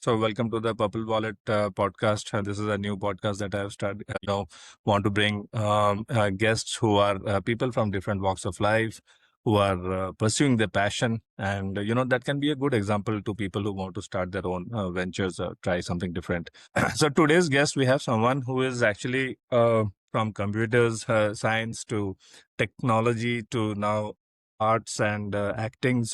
So, welcome to the Purple Wallet podcast. This is a new podcast that I've started. Want to bring guests who are people from different walks of life, who are pursuing their passion, and that can be a good example to people who want to start their own ventures or try something different. So, today's guest, we have someone who is actually from computers science to technology to now arts and acting.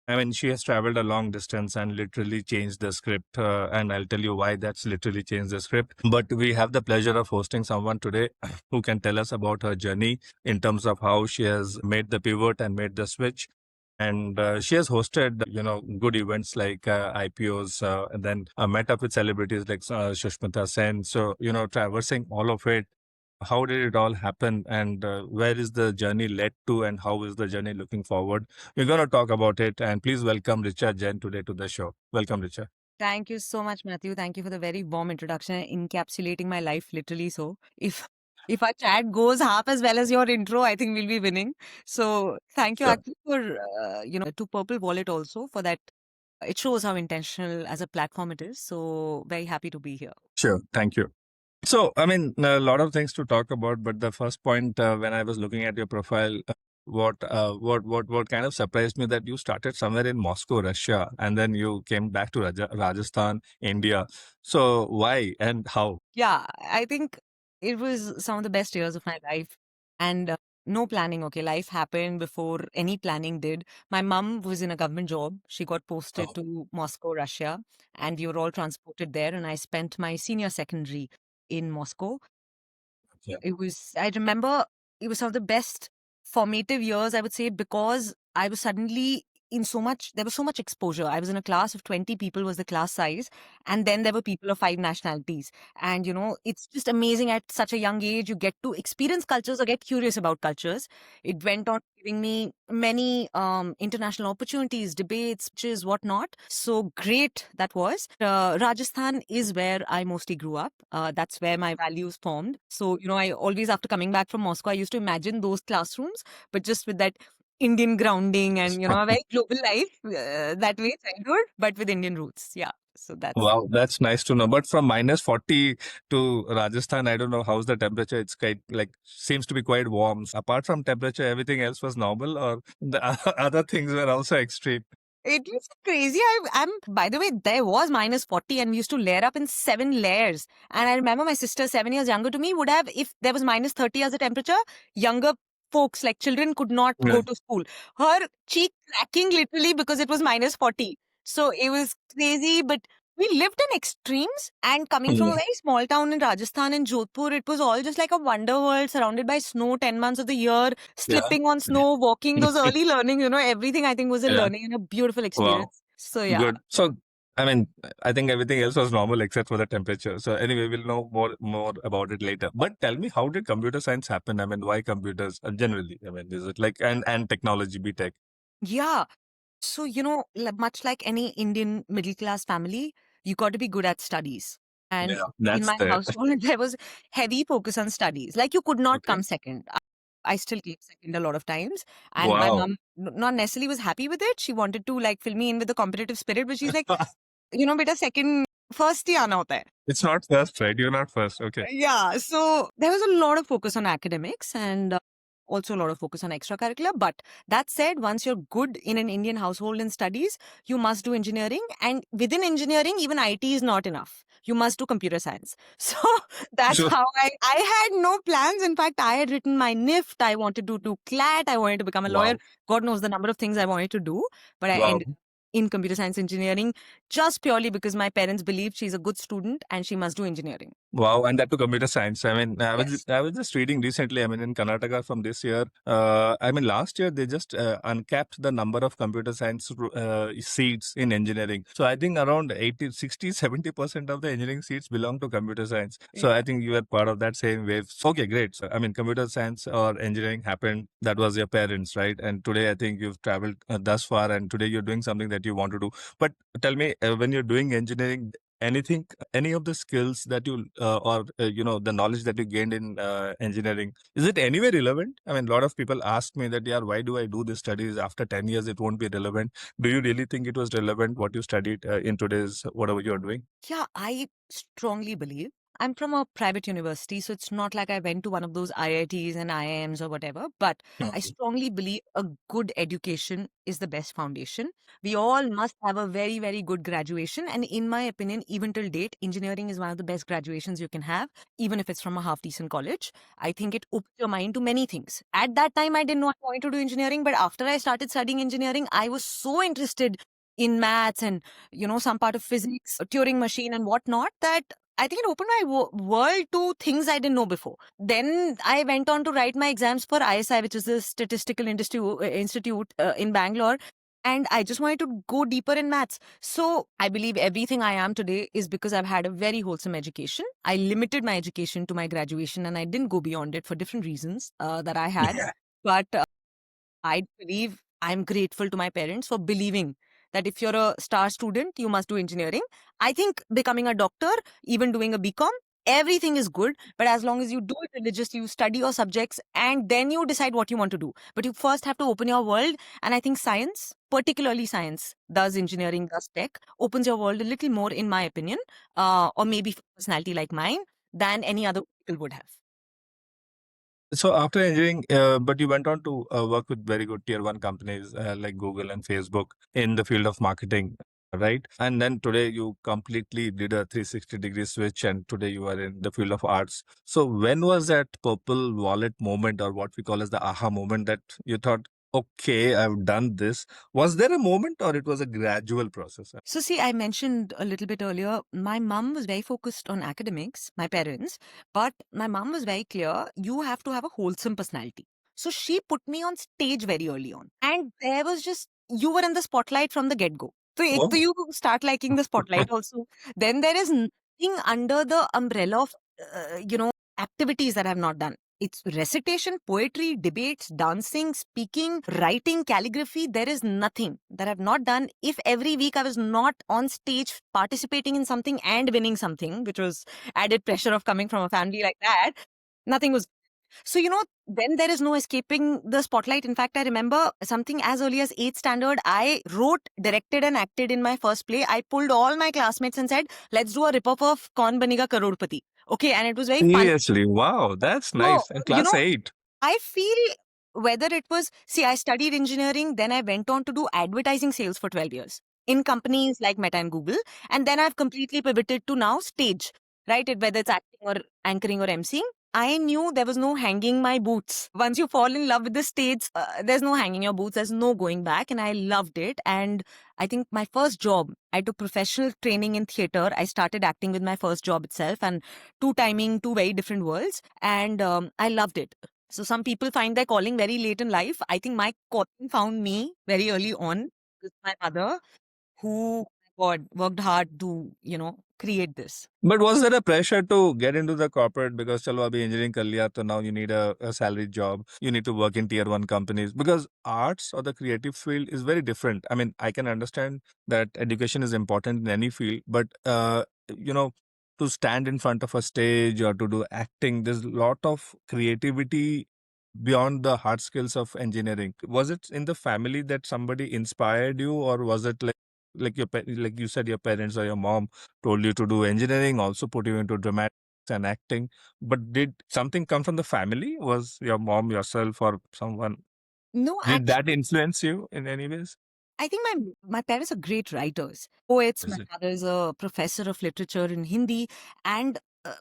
I mean, she has traveled a long distance and literally changed the script. And I'll tell you why that's literally changed the script. But we have the pleasure of hosting someone today who can tell us about her journey in terms of how she has made the pivot and made the switch. And she has hosted, good events like IPOs, and then met up with celebrities like Shushmita Sen. So, traversing all of it, how did it all happen, and where is the journey led to, and how is the journey looking forward? We're going to talk about it, and please welcome Richa Jain today to the show. Welcome, Richa. Thank you so much, Matthew. Thank you for the very warm introduction, encapsulating my life literally. So, if our chat goes half as well as your intro, I think we'll be winning. So, thank you Sure. actually for to Purple Wallet also for that. It shows how intentional as a platform it is. So, very happy to be here. Sure, thank you. So, I mean, a lot of things to talk about, but the first point when I was looking at your profile, what kind of surprised me that you started somewhere in Moscow, Russia, and then you came back to Rajasthan, India. So, why and how? Yeah, I think it was some of the best years of my life. And no planning, okay? Life happened before any planning did. My mum was in a government job. She got posted Oh, to Moscow, Russia, and we were all transported there. And I spent my senior secondary in Moscow. yeah. I remember it was some of the best formative years, I would say, because I was suddenly there was so much exposure. I was in a class of 20 people was the class size. And then there were people of 5 nationalities. And, it's just amazing at such a young age, you get to experience cultures or get curious about cultures. It went on giving me many international opportunities, debates, speeches, whatnot. So great that was. Rajasthan is where I mostly grew up. That's where my values formed. So, I always, after coming back from Moscow, I used to imagine those classrooms, but just with that Indian grounding and, a very global life that way, childhood, but with Indian roots. Yeah. So that's. Wow, that's nice to know. But from minus 40 to Rajasthan, I don't know how's the temperature. It's quite like seems to be quite warm. So apart from temperature, everything else was normal, or the other things were also extreme. It was crazy. By the way, there was minus 40 and we used to layer up in 7 layers. And I remember my sister, 7 years younger to me, would have, if there was minus 30 as the temperature, younger folks, like children, could not Yeah. go to school. Her cheek cracking literally because it was minus 40. So it was crazy, but we lived in extremes. And coming from a Mm. very small town in Rajasthan and Jodhpur, it was all just like a wonder world surrounded by snow 10 months of the year, Yeah. slipping on snow, walking, those early learning, everything I think was a Yeah. learning and a beautiful Wow. experience. So yeah. Good. So, I mean, I think everything else was normal except for the temperature. So anyway, we'll know more about it later. But tell me, how did computer science happen? I mean, why computers generally? I mean, is it like and technology, B Tech? Yeah. So, much like any Indian middle class family, you got to be good at studies. And Yeah, in that's my there. household, there was heavy focus on studies. Like you could not Okay. come second. I still came second a lot of times. And my Wow. mom not necessarily was happy with it. She wanted to like fill me in with the competitive spirit, but she's like, beta second, first hi aana hota hai. It's not first, right? You're not first. Okay. Yeah, so there was a lot of focus on academics and also a lot of focus on extracurricular. But that said, once you're good in an Indian household in studies, you must do engineering. And within engineering, even IT is not enough. You must do computer science. So that's So, how I had no plans. In fact, I had written my NIFT. I wanted to do CLAT. I wanted to become a lawyer. wow. God knows the number of things I wanted to do. But I Wow. ended in computer science engineering just purely because my parents believed she's a good student and she must do engineering. Wow, and that to computer science. I mean, Yes. I was just reading recently. I mean, in Karnataka from this year. I mean, last year they just uncapped the number of computer science seats in engineering. So I think around 80, 60, 70% of the engineering seats belong to computer science. So I Yeah. think you were part of that same wave. Okay, great. So I mean, computer science or engineering happened. That was your parents, right? And today I think you've traveled thus far, and today you're doing something that you want to do. But tell me, when you're doing engineering, anything, any of the skills that you or the knowledge that you gained in engineering, is it anyway relevant? I mean, a lot of people ask me that, yeah, why do I do these studies after 10 years? It won't be relevant. Do you really think it was relevant what you studied in today's whatever you're doing? Yeah, I strongly believe. I'm from a private university, so it's not like I went to one of those IITs and IIMs or whatever, but I Mhm. strongly believe a good education is the best foundation. We all must have a very, very good graduation. And in my opinion, even till date, engineering is one of the best graduations you can have, even if it's from a half decent college. I think it opens your mind to many things. At that time, I didn't know I wanted to do engineering, but after I started studying engineering, I was so interested in maths and some part of physics, a Turing machine and whatnot, that I think it opened my world to things I didn't know before. Then I went on to write my exams for ISI, which is the Statistical Institute in Bangalore. And I just wanted to go deeper in maths. So I believe everything I am today is because I've had a very wholesome education. I limited my education to my graduation and I didn't go beyond it for different reasons that I had. Yeah. But I believe I'm grateful to my parents for believing that if you're a star student, you must do engineering. I think becoming a doctor, even doing a BCom, everything is good. But as long as you do it religiously, you study your subjects and then you decide what you want to do. But you first have to open your world. And I think science, particularly science, does engineering, does tech, opens your world a little more, in my opinion, or maybe for a personality like mine, than any other people would have. So after engineering, but you went on to work with very good tier one companies like Google and Facebook in the field of marketing, right? And then today you completely did a 360-degree switch, and today you are in the field of arts. So when was that purple wallet moment, or what we call as the aha moment, that you thought, okay, I've done this? Was there a moment, or it was a gradual process? So, see, I mentioned a little bit earlier, my mom was very focused on academics, my parents, but my mom was very clear you have to have a wholesome personality. So, she put me on stage very early on. And there was just, you were in the spotlight from the get go. So, Oh. you start liking the spotlight also. Then there is nothing under the umbrella of, activities that I've not done. It's recitation, poetry, debates, dancing, speaking, writing, calligraphy. There is nothing that I've not done. If every week I was not on stage participating in something and winning something, which was added pressure of coming from a family like that, nothing was. So, then there is no escaping the spotlight. In fact, I remember something as early as 8th standard. I wrote, directed, and acted in my first play. I pulled all my classmates and said, let's do a rip-off of Kaun Banega Karodpati. Okay, and it was very fun. Seriously, wow, that's So, nice. In class 8. I feel whether it was, see, I studied engineering, then I went on to do advertising sales for 12 years in companies like Meta and Google. And then I've completely pivoted to now stage, right? Whether it's acting or anchoring or emceeing. I knew there was no hanging my boots. Once you fall in love with the stage, there's no hanging your boots, there's no going back. And I loved it. And I think my first job, I took professional training in theater. I started acting with my first job itself, and two timing, two very different worlds. And I loved it. So some people find their calling very late in life. I think my calling found me very early on with my mother, who, God, worked hard to, create this. But was there a pressure to get into the corporate because chalo abhi engineering kar liya, so now you need a salary job, you need to work in tier one companies, because arts or the creative field is very different. I mean, I can understand that education is important in any field, but you know, to stand in front of a stage or to do acting, there's a lot of creativity beyond the hard skills of engineering. Was it in the family that somebody inspired you, or was it like like you said, your parents or your mom told you to do engineering, also put you into dramatics and acting? But did something come from the family? Was your mom, yourself, or someone, No, did actually, that influence you in any ways? I think my parents are great writers, poets. My Is it? father is a professor of literature in Hindi, and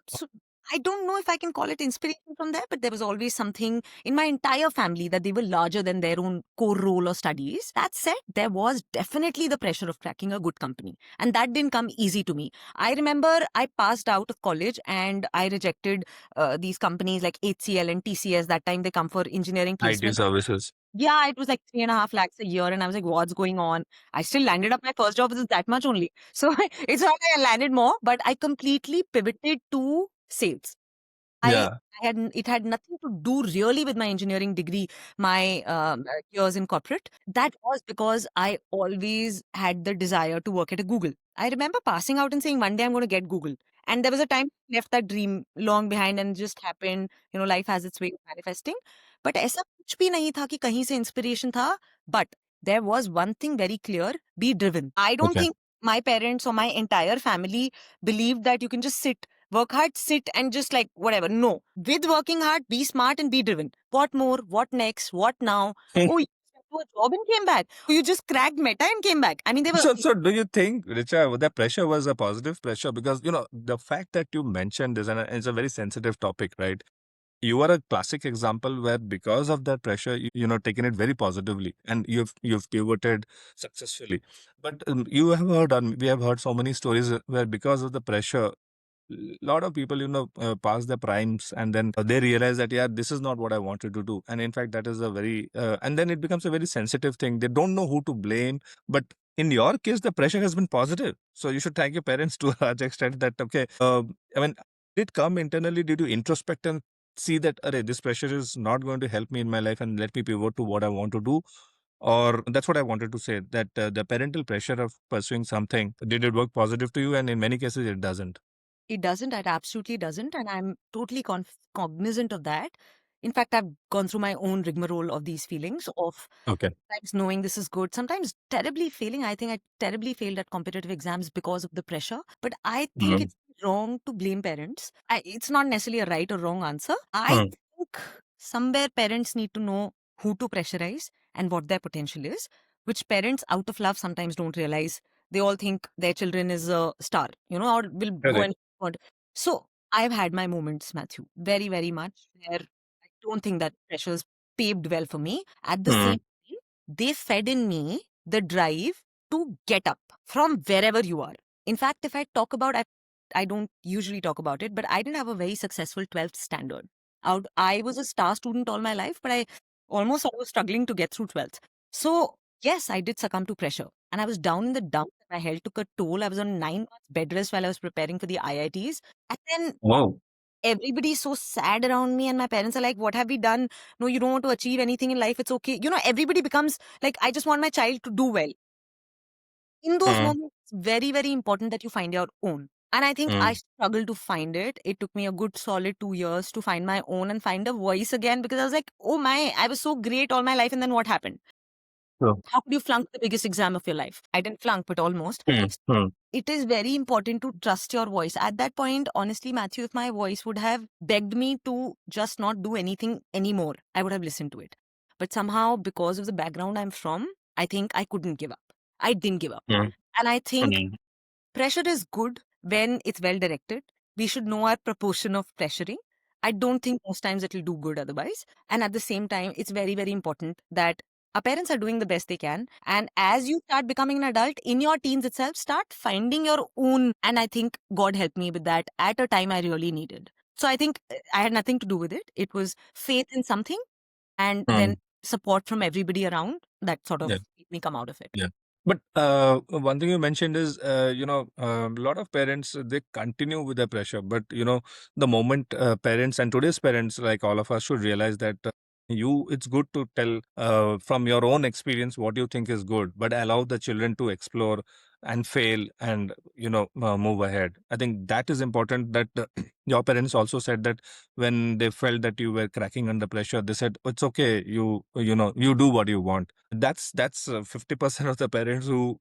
so I don't know if I can call it inspiration from there, but there was always something in my entire family that they were larger than their own core role or studies. That said, there was definitely the pressure of cracking a good company, and that didn't come easy to me. I remember I passed out of college and I rejected these companies like HCL and TCS. That time they come for engineering IT placement. services. Yeah, it was like 3.5 lakhs a year. And I was like, what's going on? I still landed up my first job with that much only. So it's not like I landed more, but I completely pivoted to sales. Yeah. it had nothing to do really with my engineering degree, my years in corporate. That was because I always had the desire to work at a Google. I remember passing out and saying, one day I'm going to get Google. And there was a time I left that dream long behind and it just happened. Life has its way of manifesting. But ऐसा कुछ भी नहीं था कि कहीं से inspiration था. But there was one thing very clear: be driven. I don't Okay. think my parents or my entire family believed that you can just sit, work hard, sit, and just like whatever. No. With working hard, be smart and be driven. What more? What next? What now? Oh, you went to a job and came back. Oh, you just cracked Meta and came back. I mean, they were. So do you think, Richa, that pressure was a positive pressure? Because, the fact that you mentioned this, and it's a very sensitive topic, right? You are a classic example where because of that pressure, taken it very positively and you've pivoted successfully. But you have heard, and we have heard so many stories where because of the pressure, lot of people pass their primes and then they realize that, yeah, this is not what I wanted to do, and in fact that is a very and then it becomes a very sensitive thing. They don't know who to blame. But in your case, the pressure has been positive, so you should thank your parents to a large extent. That, okay, I mean, did it come internally? Did you introspect and see that, array, this pressure is not going to help me in my life and let me pivot to what I want to do? Or that's what I wanted to say, that the parental pressure of pursuing something, did it work positive to you? And in many cases it doesn't. It doesn't. It absolutely doesn't. And I'm totally cognizant of that. In fact, I've gone through my own rigmarole of these feelings of Okay. sometimes knowing this is good, sometimes terribly failing. I think I terribly failed at competitive exams because of the pressure. But I think Mm. it's wrong to blame parents. It's not necessarily a right or wrong answer. I Mm. think somewhere parents need to know who to pressurize and what their potential is, which parents out of love sometimes don't realize. They all think their children is a star, or will go Correct. and want. So I've had my moments, Matthew, very, very much, where I don't think that pressure's paved well for me. At the same Mm. time, they fed in me the drive to get up from wherever you are. In fact, if I talk about, I don't usually talk about it, but I didn't have a very successful 12th standard. I was a star student all my life, but I almost was struggling to get through 12th. So yes, I did succumb to pressure. And I was down in the dumps. My health took a toll. I was on 9 months bed rest while I was preparing for the IITs. And then Wow. everybody's so sad around me, and my parents are like, what have we done? No, you don't want to achieve anything in life. It's okay. Everybody becomes like, I just want my child to do well. In those Mm. moments, it's very, very important that you find your own. And I think I Mm. struggled to find it. It took me a good solid 2 years to find my own and find a voice again, because I was like, oh my, I was so great all my life. And then what happened? Sure. How could you flunk the biggest exam of your life? I didn't flunk, but almost. Mm. Mm. It is very important to trust your voice. At that point, honestly, Matthew, if my voice would have begged me to just not do anything anymore, I would have listened to it. But somehow, because of the background I'm from, I think I couldn't give up. I didn't give up. Mm. And I think Mm. pressure is good when it's well directed. We should know our proportion of pressuring. I don't think most times it'll do good otherwise. And at the same time, it's very, very important that our parents are doing the best they can. And as you start becoming an adult in your teens itself, start finding your own. And I think God helped me with that at a time I really needed. So I think I had nothing to do with it. It was faith in something and then Mm. support from everybody around that sort Yeah. of made me come out of it. Yeah. But one thing you mentioned is, a lot of parents, they continue with the pressure. But, the moment parents and today's parents, like all of us, should realize that it's good to tell from your own experience what you think is good, but allow the children to explore and fail and, move ahead. I think that is important. That your parents also said that when they felt that you were cracking under pressure, they said, it's okay. You do what you want. That's 50% of the parents who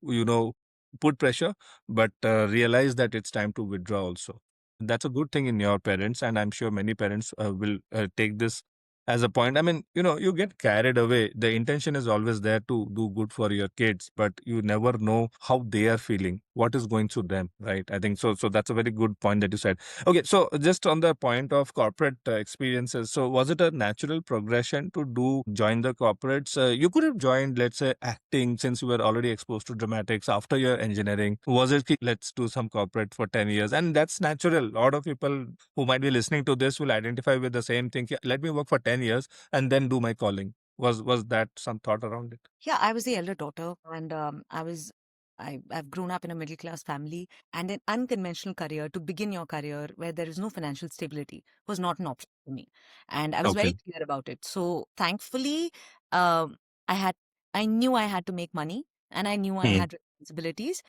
put pressure but realize that it's time to withdraw also. That's a good thing in your parents, and I'm sure many parents will take this as a point. I mean, you get carried away. The intention is always there to do good for your kids, but you never know how they are feeling, what is going through them, right? I think so that's a very good point that you said. Okay, so just on the point of corporate experiences, so was it a natural progression to join the corporates? You could have joined, let's say, acting, since you were already exposed to dramatics after your engineering. Was it, let's do some corporate for 10 years? And that's natural. A lot of people who might be listening to this will identify with the same thing. "Yeah, let me work for 10 years and then do my calling." Was that some thought around it? Yeah, I was the elder daughter, and I was I've grown up in a middle class family, and an unconventional career to begin your career where there is no financial stability was not an option for me. And I was very Okay. clear about it. So thankfully, um, I had, I knew I had to make money and I knew I Hmm. had responsibilities.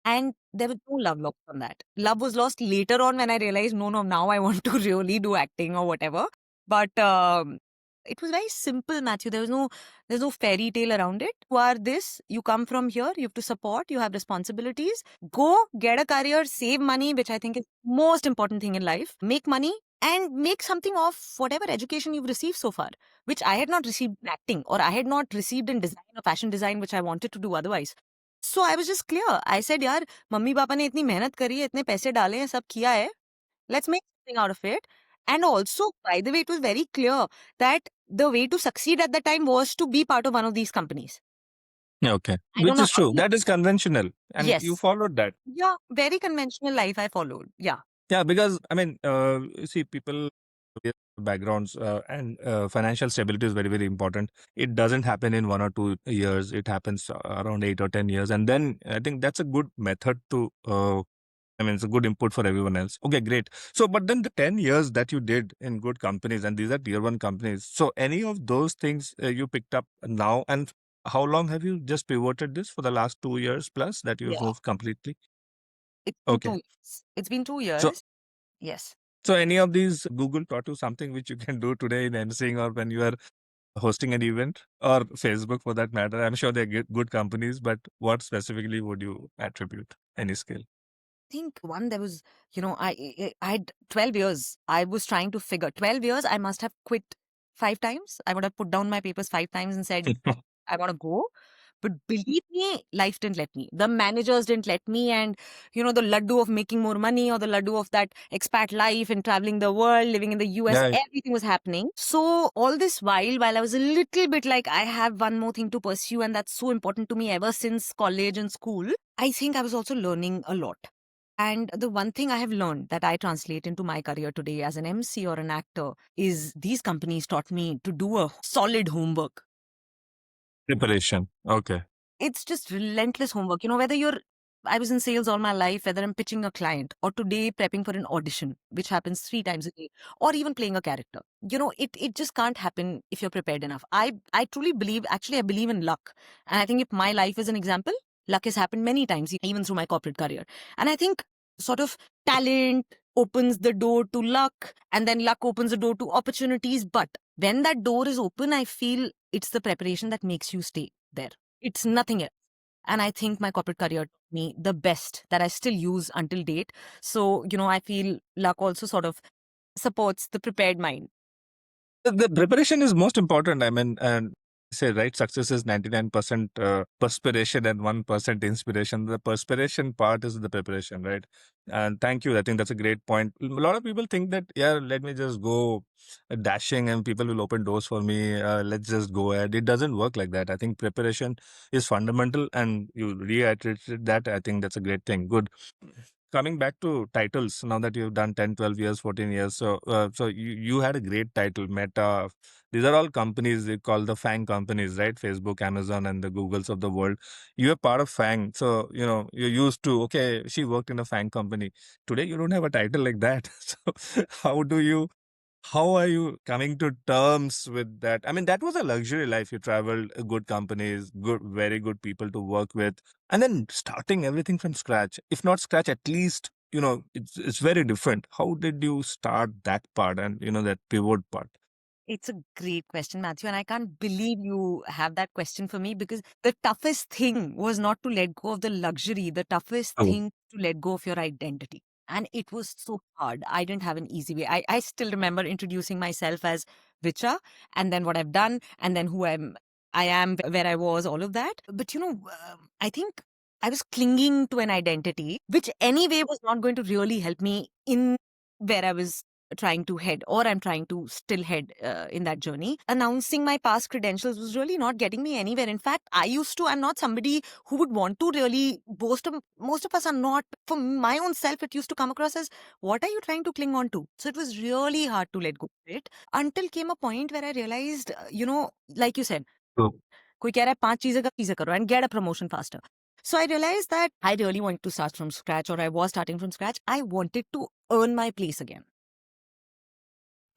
And there was no love lost on that. Love was lost later on when I realized, no, no, now I want to really do acting or whatever. But it was very simple, Matthew. There's no fairy tale around it. You are this, you come from here, you have to support, you have responsibilities. Go get a career, save money, which I think is most important thing in life. Make money and make something of whatever education you've received so far, which I had not received in acting or I had not received in design or fashion design, which I wanted to do otherwise. So I was just clear. I said, यार mummy papa ने इतनी मेहनत करी है, इतने पैसे डाले हैं, सब किया है. Let's make something out of it. And also, by the way, it was very clear that the way to succeed at the time was to be part of one of these companies. Okay. I don't Which know is how true. you. That is conventional, and you Yes. followed that. Yeah, very conventional life I followed. Yeah. Yeah, because I mean, you see, people with backgrounds and financial stability is very, very important. It doesn't happen in 1 or 2 years. It happens around 8 or 10 years, and then I think that's a good method to. I mean, it's a good input for everyone else. Okay, great. So, but then the 10 years that you did in good companies, and these are tier one companies. So, any of those things you picked up now, and how long have you just pivoted this for the last 2 years plus that you've Yeah. moved completely? It's been Okay. 2 years. It's been two So, years. Yes. so any of these Google taught you something which you can do today in emceeing or when you are hosting an event or Facebook for that matter? I'm sure they're good companies, but what specifically would you attribute any skill? Think one there was, I had 12 years. I was trying to figure 12 years. I must have quit 5 times. I would have put down my papers 5 times and said, I want to go. But believe me, life didn't let me. The managers didn't let me. And, the laddu of making more money or the laddu of that expat life and traveling the world, living in the US, Yeah. everything was happening. So, all this while I was a little bit like, I have one more thing to pursue, and that's so important to me ever since college and school, I think I was also learning a lot. And the one thing I have learned that I translate into my career today as an MC or an actor is these companies taught me to do a solid homework. Preparation. Okay. It's just relentless homework. I was in sales all my life, whether I'm pitching a client or today prepping for an audition, which happens 3 times a day, or even playing a character. It just can't happen if you're prepared enough. I truly believe, actually, I believe in luck. And I think if my life is an example, luck has happened many times, even through my corporate career. And I think sort of talent opens the door to luck, and then luck opens the door to opportunities. But when that door is open, I feel it's the preparation that makes you stay there. It's nothing else. And I think my corporate career taught me the best that I still use until date. So, I feel luck also sort of supports the prepared mind. The preparation is most important. I mean, and say right, success is 99% perspiration and 1% inspiration. The perspiration part is the preparation, right? And thank you. I think that's a great point. A lot of people think that, yeah, let me just go dashing and people will open doors for me. Let's just go ahead. It doesn't work like that. I think preparation is fundamental, and you reiterated that. I think that's a great thing. Good. Coming back to titles, now that you've done 10, 12 years, 14 years, so you had a great title, Meta. These are all companies they call the FANG companies, right? Facebook, Amazon, and the Googles of the world. You're part of FANG. So, you're used to, okay, she worked in a FANG company. Today, you don't have a title like that. So, how are you coming to terms with that? I mean, that was a luxury life. You traveled, good companies, very good people to work with, and then starting everything from scratch. If not scratch, at least it's very different. How did you start that part and that pivot part? It's a great question, Matthew. And I can't believe you have that question for me because the toughest thing was not to let go of the luxury. The toughest Oh, thing to let go of your identity. And it was so hard. I didn't have an easy way. I still remember introducing myself as Richa and then what I've done and then I am, where I was, all of that. But I think I was clinging to an identity, which anyway was not going to really help me in where I was trying to head or I'm trying to still head in that journey. Announcing my past credentials was really not getting me anywhere. In fact, I'm not somebody who would want to really boast of, most of us are not. For my own self, it used to come across as, what are you trying to cling on to? So it was really hard to let go of it until came a point where I realized, like you said, oh. कोई कह रहा है 5 चीजें करो and get a promotion faster. So I realized that I really wanted to start from scratch, or I was starting from scratch. I wanted to earn my place again.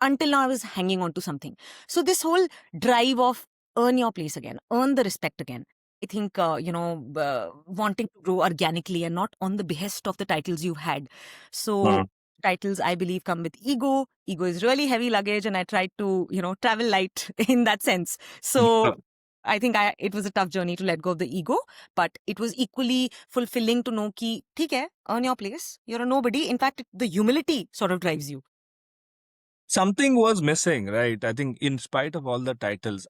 Until now, I was hanging on to something. So this whole drive of earn your place again, earn the respect again. I think, wanting to grow organically and not on the behest of the titles you've had. Hmm. So titles, I believe, come with ego. Ego is really heavy luggage, and I tried to, travel light in that sense. Yeah. So I think it was a tough journey to let go of the ego, but it was equally fulfilling to know ki, theek hai, earn your place. You're a nobody. In fact, the humility sort of drives you. Something was missing, right? I think, in spite of all the titles,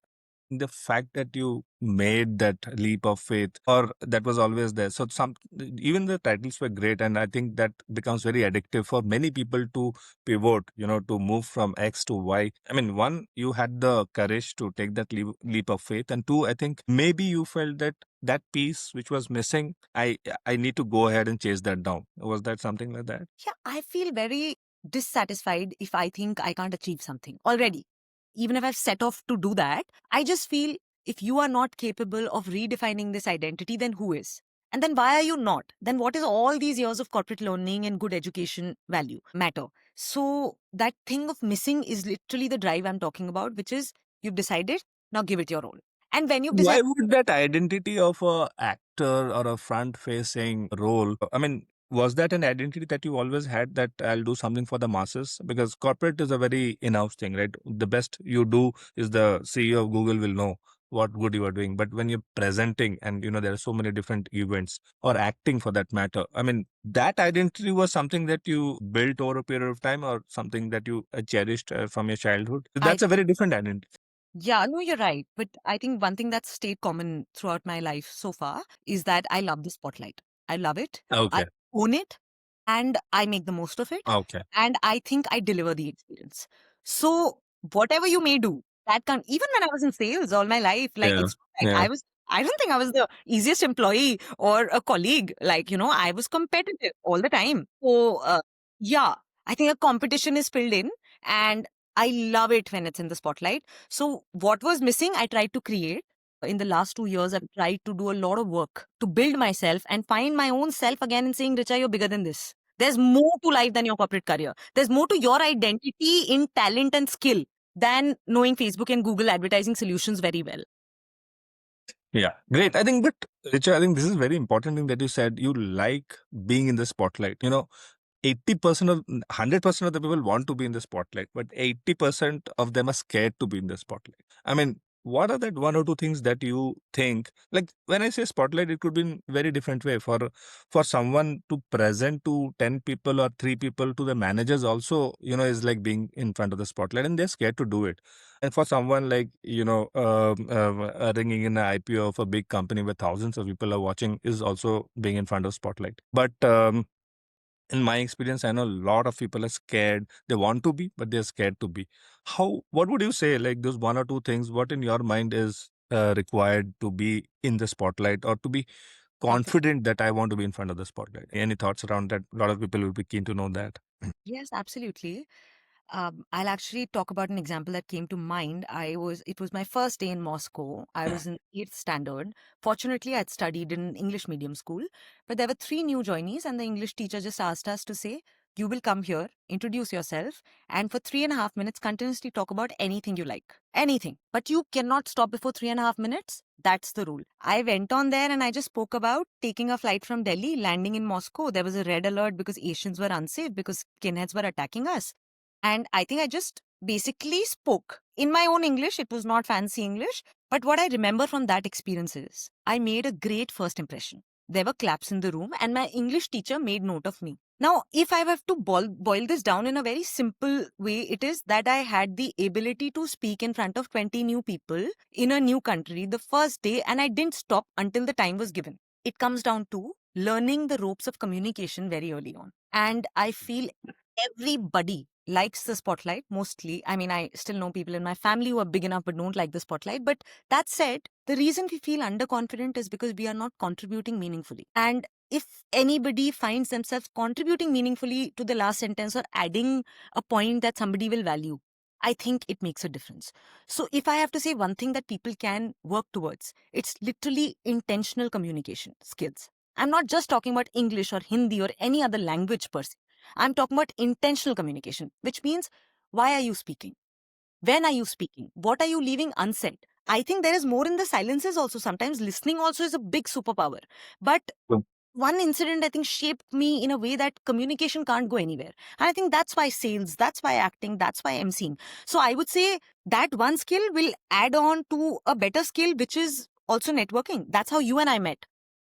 the fact that you made that leap of faith, or that was always there. So some, even the titles were great, and I think that becomes very addictive for many people to pivot, to move from X to Y. I mean, one, you had the courage to take that leap of faith, and two, I think maybe you felt that that piece which was missing, I need to go ahead and chase that down. Was that something like that? Yeah, I feel very dissatisfied if I think I can't achieve something already. Even if I've set off to do that, I just feel if you are not capable of redefining this identity, then who is? And then why are you not? Then what is all these years of corporate learning and good education value matter? So that thing of missing is literally the drive I'm talking about, which is you've decided, now give it your all. And when you've Why decided, would that identity of a actor or a front-facing role? I mean, was that an identity that you always had, that I'll do something for the masses? Because corporate is a very in-house thing, right? The best you do is the CEO of Google will know what good you are doing. But when you're presenting, and there are so many different events, or acting for that matter, I mean, that identity was something that you built over a period of time, or something that you cherished from your childhood. I That's a very different identity. Yeah, no, you're right. But I think one thing that's stayed common throughout my life so far is that I love the spotlight. I love it. I Okay. own it and I make the most of it. Okay. And I think I deliver the experience. So whatever you may do, that can even when I was in sales all my life, like Yeah. it's like Yeah. I don't think I was the easiest employee or a colleague. Like, I was competitive all the time. So yeah, I think a competition is filled in and I love it when it's in the spotlight. So what was missing, I tried to create. In the last 2 years, I've tried to do a lot of work to build myself and find my own self again and saying, Richa, you're bigger than this. There's more to life than your corporate career. There's more to your identity in talent and skill than knowing Facebook and Google advertising solutions very well. Yeah, great. I think, but Richa, I think this is very important thing that you said. You like being in the spotlight. 80% of 100% of the people want to be in the spotlight, but 80% of them are scared to be in the spotlight. I mean, what are that one or two things that you think, like, when I say spotlight, it could be in very different way. For someone to present to 10 people or 3 people, to the managers also, is like being in front of the spotlight, and they're scared to do it. And for someone like, ringing in an IPO of a big company where thousands of people are watching, is also being in front of spotlight. But in my experience, I know a lot of people are scared. They want to be, but they're scared to be. What would you say, like those one or two things, what in your mind is required to be in the spotlight, or to be Okay. confident that I want to be in front of the spotlight? Any thoughts around that? A lot of people will be keen to know that. Yes, absolutely. I'll actually talk about an example that came to mind. It was my first day in Moscow. I was in 8th standard. Fortunately, I'd studied in English medium school, but there were 3 new joinees, and the English teacher just asked us to say, you will come here, introduce yourself, and for 3.5 minutes, continuously talk about anything you like. Anything. But you cannot stop before 3.5 minutes. That's the rule. I went on there and I just spoke about taking a flight from Delhi, landing in Moscow. There was a red alert because Asians were unsafe, because skinheads were attacking us. And I think I just basically spoke in my own English. It was not fancy English. But what I remember from that experience is I made a great first impression. There were claps in the room, and my English teacher made note of me. Now, if I have to boil this down in a very simple way, it is that I had the ability to speak in front of 20 new people in a new country the first day, and I didn't stop until the time was given. It comes down to learning the ropes of communication very early on. And I feel everybody likes the spotlight mostly. I mean, I still know people in my family who are big enough but don't like the spotlight. But that said, the reason we feel underconfident is because we are not contributing meaningfully. And if anybody finds themselves contributing meaningfully to the last sentence or adding a point that somebody will value, I think it makes a difference. So, if I have to say one thing that people can work towards, it's literally intentional communication skills. I'm not just talking about English or Hindi or any other language per se. I'm talking about intentional communication, which means why are you speaking? When are you speaking? What are you leaving unsaid? I think there is more in the silences also. Sometimes listening also is a big superpower. But True. one incident I think shaped me in a way that communication can't go anywhere. And I think that's why sales, that's why acting, that's why emceeing. So I would say that one skill will add on to a better skill, which is also networking. That's how you and I met.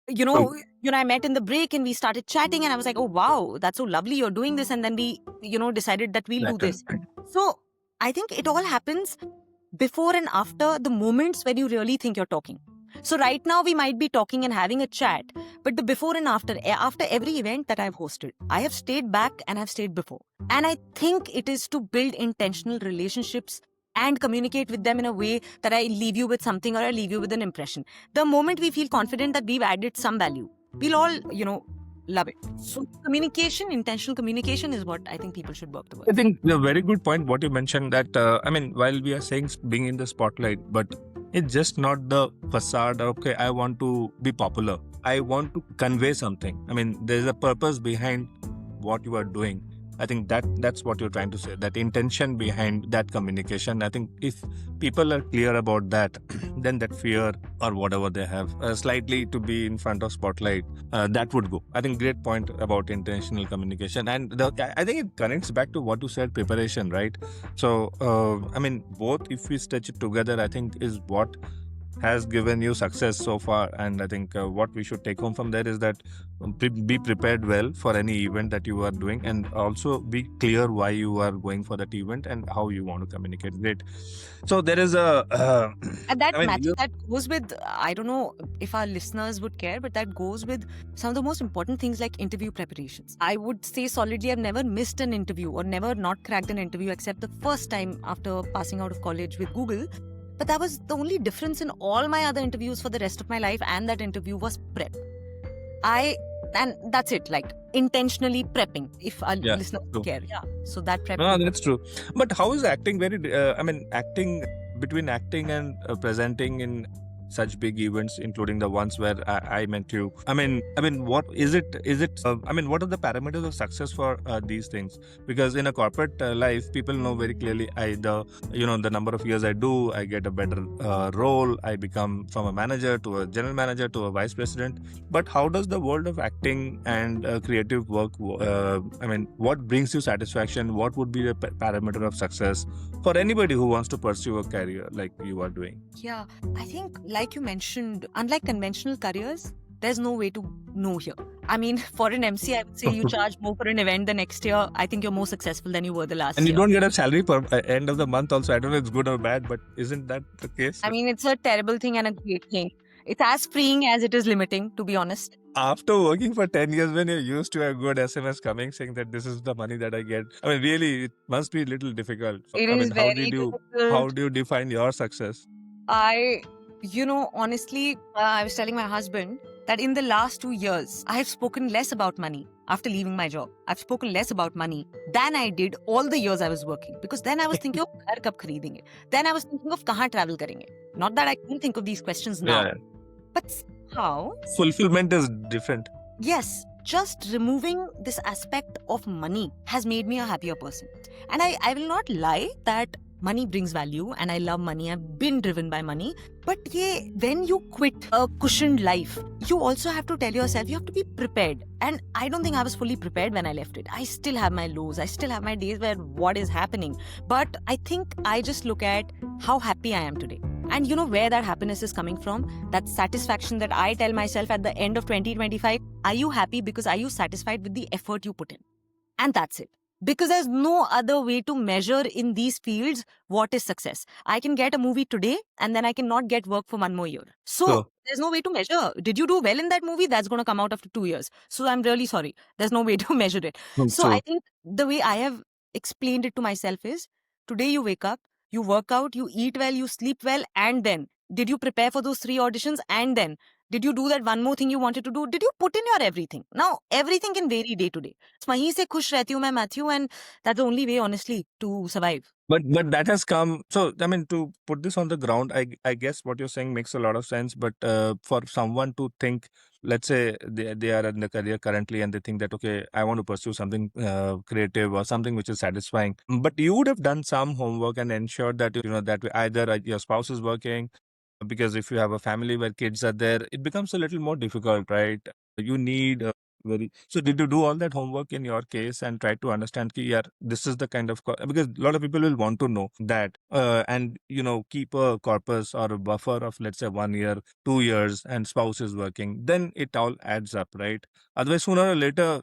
You know, I met in the break and we started chatting, and I was like, oh wow, that's so lovely. You're doing this. And then we, decided that we'll do Exactly. this. So I think it all happens before and after the moments when you really think you're talking. So right now we might be talking and having a chat, but the before and after every event that I've hosted, I have stayed back and I've stayed before. And I think it is to build intentional relationships and communicate with them in a way that I leave you with something or I leave you with an impression. The moment we feel confident that we've added some value, we'll all, love it. So communication, intentional communication is what I think people should work towards. I think a very good point what you mentioned that I mean, while we are saying being in the spotlight, but it's just not the facade. Okay, I want to be popular. I want to convey something. I mean, there's a purpose behind what you are doing. I think that's what you're trying to say. That intention behind that communication. I think if people are clear about that, then that fear or whatever they have slightly to be in front of spotlight, that would go. I think great point about intentional communication, and I think it connects back to what you said, preparation, right? So I mean, both if we stitch it together, I think is what has given you success so far. And I think what we should take home from there is that be prepared well for any event that you are doing, and also be clear why you are going for that event and how you want to communicate. Great. So there is a And that I mean, Matthew, that goes with, I don't know if our listeners would care, but that goes with some of the most important things like interview preparations. I would say solidly, I've never missed an interview or never not cracked an interview except the first time after passing out of college with Google. But that was the only difference in all my other interviews for the rest of my life, and that interview was prep. And that's it, like intentionally prepping, if our yeah, listeners true. care. Yeah. So that prep. No, that's true. But how is acting very? I mean, acting between acting and presenting in such big events, including the ones where I met you. I mean, what is it? Is it? I mean, what are the parameters of success for these things? Because in a corporate life, people know very clearly. The number of years I do, I get a better role. I become from a manager to a general manager to a vice president. But how does the world of acting and creative work? I mean, what brings you satisfaction? What would be the parameter of success for anybody who wants to pursue a career like you are doing? Yeah, I think, like you mentioned, unlike conventional careers, there's no way to know here. I mean, for an MC, I would say you charge more for an event the next year. I think you're more successful than you were the last And you year. don't get a salary per end of the month also. I don't know if it's good or bad, but isn't that the case? I mean, it's a terrible thing and a great thing. It's as freeing as it is limiting, to be honest. After working for 10 years, when you're used to a good SMS coming saying that this is the money that I get, I mean, really, it must be a little difficult. It I is mean, very how difficult. do you define your success? Honestly, I was telling my husband that in the last 2 years, I have spoken less about money after leaving my job. I've spoken less about money than I did all the years I was working. Because then I was thinking of घर कब खरीदेंगे. Then I was thinking of कहाँ travel करेंगे. Not that I can't think of these questions now. Yeah, But somehow, fulfillment is different. yes, just removing this aspect of money has made me a happier person. And I will not lie that money brings value and I love money. I've been driven by money. But yeah, when you quit a cushioned life, you also have to tell yourself you have to be prepared. And I don't think I was fully prepared when I left it. I still have my lows. I still have my days where what is happening. But I think I just look at how happy I am today. And you know where that happiness is coming from? That satisfaction that I tell myself at the end of 2025. Are you happy because are you satisfied with the effort you put in? And that's it. Because there's no other way to measure in these fields what is success. I can get a movie today and then I cannot get work for 1 more year. So So, there's no way to measure. Did you do well in that movie? That's going to come out after 2 years. So I'm really sorry. There's no way to measure it. So I think the way I have explained it to myself is today you wake up, you work out, you eat well, you sleep well, and then did you prepare for those 3 auditions? And then did you do that one more thing you wanted to do? Did you put in your everything? Now, everything can vary day to day. वहीं से खुश रहती हूँ मैं Matthew, and that's the only way honestly to survive. But that has come. So I mean, to put this on the ground, I guess what you're saying makes a lot of sense. But for someone to think, let's say they are in the career currently and they think that, okay, I want to pursue something creative or something which is satisfying. But you would have done some homework and ensured that you know that either your spouse is working, because if you have a family where kids are there, it becomes a little more difficult, right? You need very. So did you do all that homework in your case and try to understand ki, yeah, this is the kind of because a lot of people will want to know that and you know keep a corpus or a buffer of, let's say, 1 year, 2 years, and spouse is working, then it all adds up, right? Otherwise, sooner or later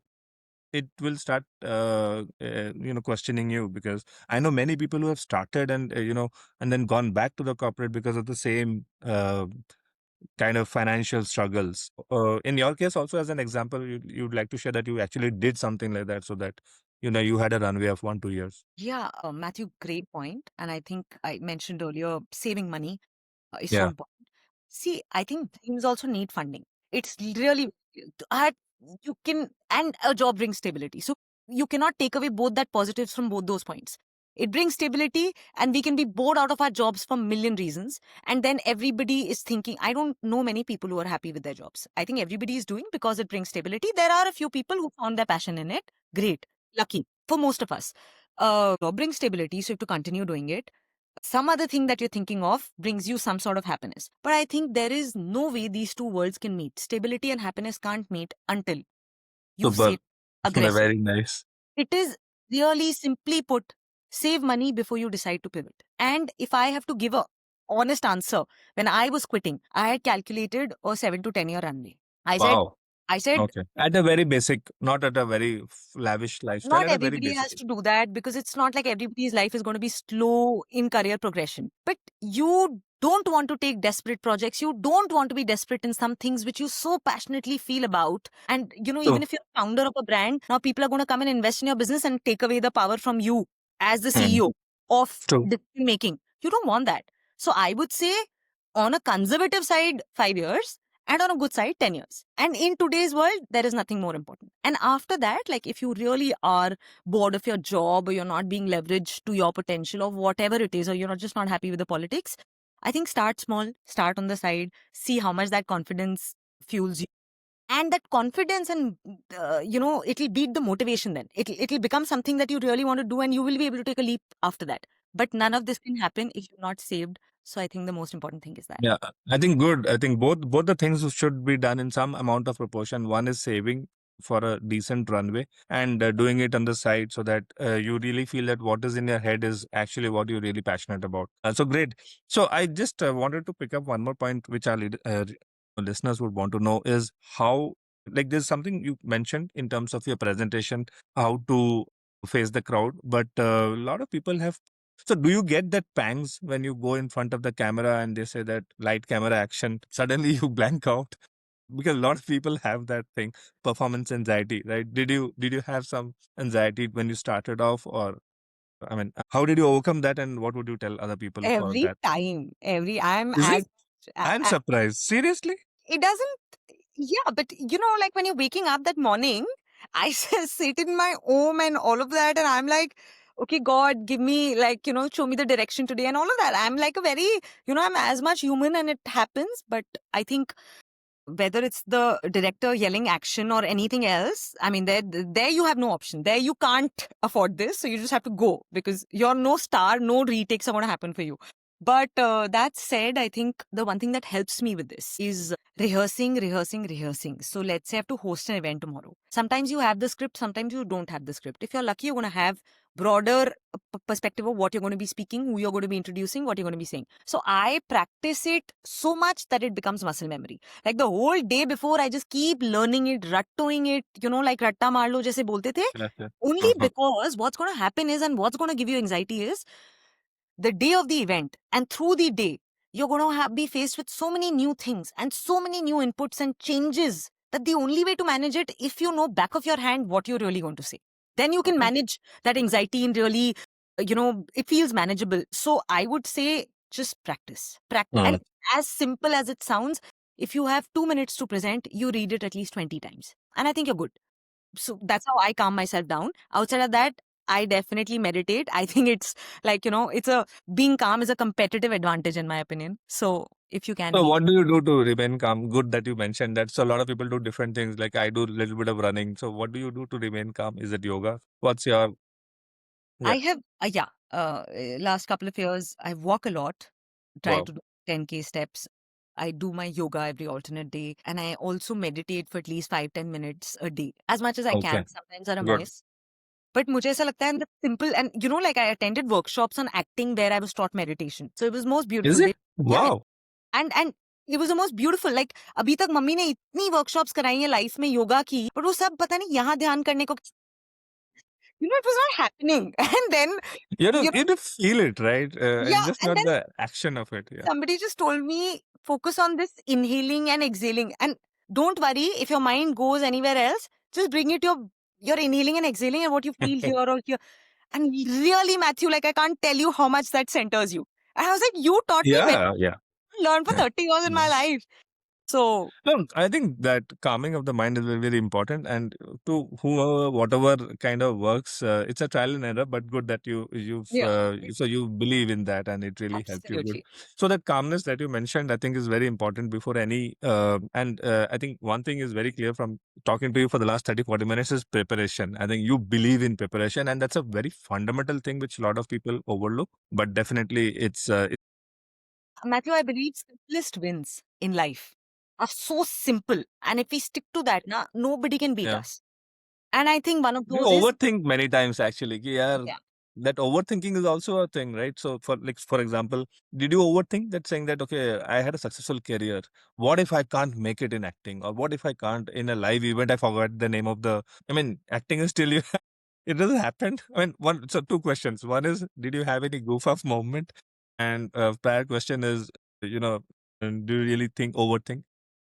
it will start you know, questioning you, because I know many people who have started and you know, and then gone back to the corporate because of the same kind of financial struggles. In your case, also as an example, you'd like to share that you actually did something like that, so that you know you had a runway of 1 2 years. Yeah, Matthew, great point. And I think I mentioned earlier, saving money is so Yeah. important. See, I think dreams also need funding. It's really I you can, and a job brings stability. So you cannot take away both that positives from both those points. It brings stability, and we can be bored out of our jobs for a million reasons. And then everybody is thinking, I don't know many people who are happy with their jobs. I think everybody is doing because it brings stability. There are a few people who found their passion in it. Great. Lucky for most of us. Job brings stability, so you have to continue doing it. Some other thing that you're thinking of brings you some sort of happiness. But I think there is no way these two worlds can meet. Stability and happiness can't meet until you Super. save aggressively. Very nice. It is really simply put, save money before you decide to pivot. And if I have to give a honest answer, when I was quitting, I had calculated a 7 to 10 year runway. I said, Wow. I said, Okay. At a very basic, not at a very lavish lifestyle, not at a very everybody basic. has to do that, because it's not like everybody's life is going to be slow in career progression. But you don't want to take desperate projects. You don't want to be desperate in some things which you so passionately feel about. And, even So, if you're a founder of a brand, now people are going to come and invest in your business and take away the power from you as the mm, CEO of true. decision making. You don't want that. So I would say, on a conservative side, 5 years, and on a good side, 10 years. And in today's world, there is nothing more important. And after that, like, if you really are bored of your job, or you're not being leveraged to your potential, or whatever it is, or you're just not happy with the politics, I think start small, start on the side, see how much that confidence fuels you. And that confidence, and it'll beat the motivation. Then it'll become something that you really want to do, and you will be able to take a leap after that. But none of this can happen if you're not saved. So I think the most important thing is that. Yeah, I think good. I think both the things should be done in some amount of proportion. One is saving for a decent runway, and doing it on the side, so that you really feel that what is in your head is actually what you're really passionate about. So great. So I just wanted to pick up one more point, which our listeners would want to know is how, like, there's something you mentioned in terms of your presentation, how to face the crowd, but a lot of people have. So do you get that pangs when you go in front of the camera and they say that light camera action, suddenly you blank out? Because a lot of people have that thing, performance anxiety, right? Did you have some anxiety when you started off, or I mean, how did you overcome that, and what would you tell other people for Every that? time, I'm Is it? as I'm surprised. Seriously? it doesn't. Yeah, but like when you're waking up that morning, I sit in my home and all of that, and I'm like, okay, God, give me, like, show me the direction today and all of that. I'm like a very, I'm as much human, and it happens. But I think whether it's the director yelling action or anything else, I mean, there you have no option. There you can't afford this, so you just have to go, because you're no star, no retakes are going to happen for you. But that said, I think the one thing that helps me with this is rehearsing, rehearsing, rehearsing. So let's say I have to host an event tomorrow. Sometimes you have the script, sometimes you don't have the script. If you're lucky, you're going to have broader perspective of what you're going to be speaking, who you're going to be introducing, what you're going to be saying. So I practice it so much that it becomes muscle memory. Like the whole day before, I just keep learning it, rattoing it, like ratta maar lo jaise bolte the. Yes, yes. Only Mhm. because what's going to happen is, and what's going to give you anxiety is, the day of the event and through the day, you're going to be faced with so many new things and so many new inputs and changes, that the only way to manage it, if you know back of your hand what you're really going to say, then you can Okay. manage that anxiety, and really, it feels manageable. So I would say, just practice. Practice. Mm. And as simple as it sounds, if you have 2 minutes to present, you read it at least 20 times. And I think you're good. So that's how I calm myself down. Outside of that, I definitely meditate. I think it's like, it's a being calm is a competitive advantage in my opinion. So if you can So be. what do you do to remain calm? Good that you mentioned that. So a lot of people do different things. Like I do a little bit of running. So what do you do to remain calm? Is it yoga? What's your yeah? I have, yeah, last couple of years, I walk a lot, try Wow. to do 10K steps. I do my yoga every alternate day, and I also meditate for at least 5-10 minutes a day, as much as I can. Okay. Sometimes I Good. miss. But मुझे ऐसा लगता है and that's simple and like I attended workshops on acting where I was taught meditation. So it was most Is beautiful. it? Yeah, yeah. Wow. And it was the most beautiful. Like अभी तक mummy ने इतनी workshops कराई हैं life में योगा की, but वो सब पता नहीं यहाँ ध्यान करने को it was not happening. And then you know You do feel it, right? It's yeah, just and not then the action of it. Yeah. somebody just told me focus on this inhaling and exhaling and don't worry if your mind goes anywhere else, just bring it your inhaling and exhaling and what you feel here or here. And really, Matthew, like I can't tell you how much that centers you. And I was like, you taught me Yeah. Yeah. learned for Yeah. 30 years in my Yeah. life. So No, I think that calming of the mind is very, very important. And to whoever, whatever kind of works, it's a trial and error. But good that yeah, so you believe in that, and it really helped you. Good. absolutely. So that calmness that you mentioned, I think, is very important before any. And I think one thing is very clear from talking to you for the last 30-40 minutes is preparation. I think you believe in preparation, and that's a very fundamental thing which a lot of people overlook. But definitely, it's Matthew, I believe simplest wins in life are so simple. And if we stick to that, nobody can beat yeah. us. And I think one of You those is, overthink many times actually. कि यार, yeah, that overthinking is also a thing, right? So for example, did you overthink that saying that okay, I had a successful career. What if I can't make it in acting? Or what if I can't in a live event? I forgot the name of the I mean, acting is still it doesn't happen. I mean two questions. One is did you have any goof off moment? And prior question is, you know, do you really overthink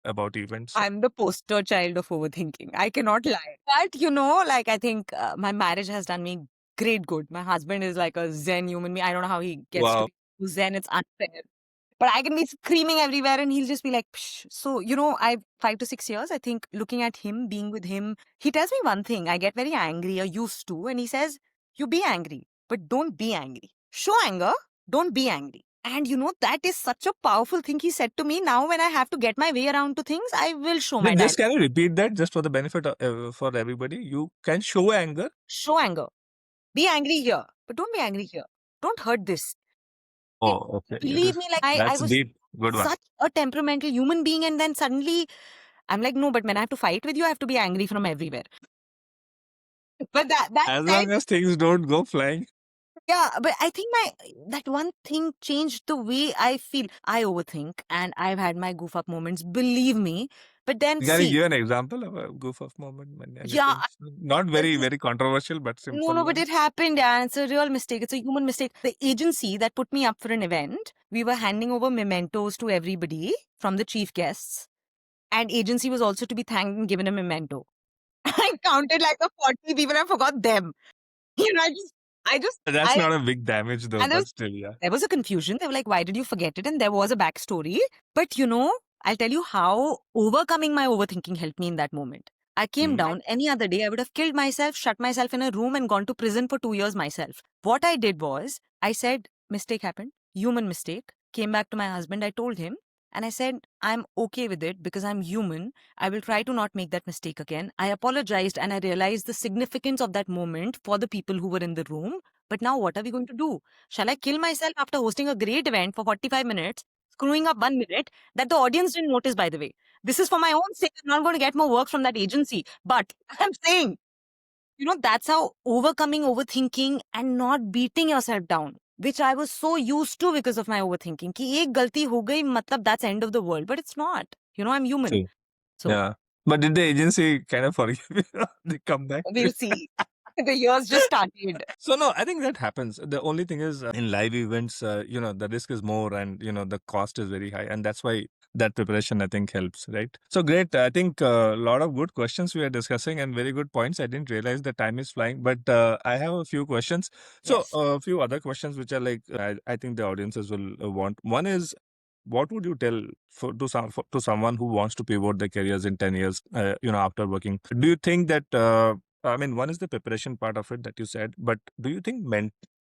about events? I'm the poster child of overthinking. I cannot lie. But, like I think my marriage has done me great good. My husband is like a Zen human being. I don't know how he gets to Wow. be Zen. It's unfair. But I can be screaming everywhere and he'll just be like, Psh. So, I 5 to 6 years, I think looking at him, being with him, he tells me one thing. I get very angry or used to. And he says, you be angry, but don't be angry. Show anger, don't be angry. And that is such a powerful thing he said to me. Now, when I have to get my way around to things, I will show my Just diamond. can you repeat that just for the benefit of, for everybody? You can show anger. Show anger. Be angry here, but don't be angry here. Don't hurt this. Oh, okay. Believe me, like I That's was deep. Good one. such a temperamental human being, and then suddenly I'm like, no, but when I have to fight with you, I have to be angry from everywhere. But that As said, long as things don't go flying. yeah, but I think that one thing changed the way I feel. I overthink and I've had my goof up moments, believe me. But then Can you see, give an example of a goof off moment when yeah, anything? Not there's very, this very controversial, but no, simple no, but one. it happened. Yeah, it's a real mistake. It's a human mistake. The agency that put me up for an event, we were handing over mementos to everybody from the chief guests. And agency was also to be thanked and given a memento. I counted like the 40 people. I forgot them. You know, I just, That's I, not a big damage though, and but still, yeah. there was a confusion. They were like, why did you forget it? And there was a backstory. But I'll tell you how overcoming my overthinking helped me in that moment. I came Mm. down any other day, I would have killed myself, shut myself in a room, and gone to prison for 2 years myself. What I did was, I said, mistake happened, human mistake. Came back to my husband, I told him, and I said, I'm okay with it because I'm human. I will try to not make that mistake again. I apologized and I realized the significance of that moment for the people who were in the room. But now, what are we going to do? Shall I kill myself after hosting a great event for 45 minutes, screwing up 1 minute that the audience didn't notice, by the way? This is for my own sake. I'm not going to get more work from that agency. But I'm saying, that's how overcoming overthinking and not beating yourself down, which I was so used to because of my overthinking. कि एक गलती हो गई, मतलब that's end of the world. But it's not. I'm human. True. So Yeah. But did the agency kind of forgive you? They come back? we'll see. The years just started. So no, I think that happens. The only thing is in live events, the risk is more and, the cost is very high. And that's why that preparation, I think, helps, right? So great. I think a lot of good questions we are discussing and very good points. I didn't realize the time is flying, but I have a few questions. So Yes. a few other questions, which are like, I think the audiences will want. One is, what would you tell to someone who wants to pivot their careers in 10 years, after working? Do you think that I mean, one is the preparation part of it that you said, but do you think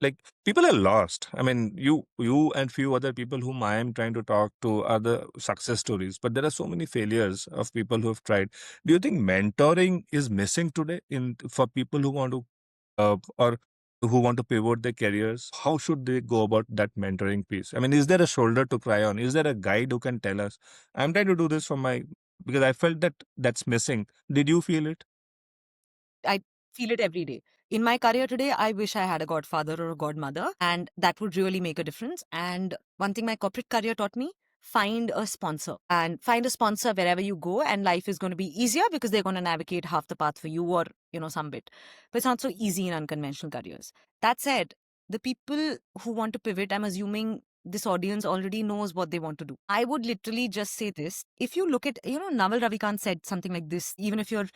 like people are lost? I mean, you and few other people whom I am trying to talk to are the success stories, but there are so many failures of people who have tried. Do you think mentoring is missing today in for people who want to or who want to pivot their careers? How should they go about that mentoring piece? I mean, is there a shoulder to cry on? Is there a guide who can tell us? I'm trying to do this for my because I felt that that's missing. Did you feel it? I feel it every day. In my career today, I wish I had a godfather or a godmother, and that would really make a difference. And one thing my corporate career taught me, find a sponsor and find a sponsor wherever you go, and life is going to be easier because they're going to navigate half the path for you, or some bit. But it's not so easy in unconventional careers. That said, the people who want to pivot, I'm assuming this audience already knows what they want to do. I would literally just say this. If you look at, Naval Ravikant said something like this, even if you're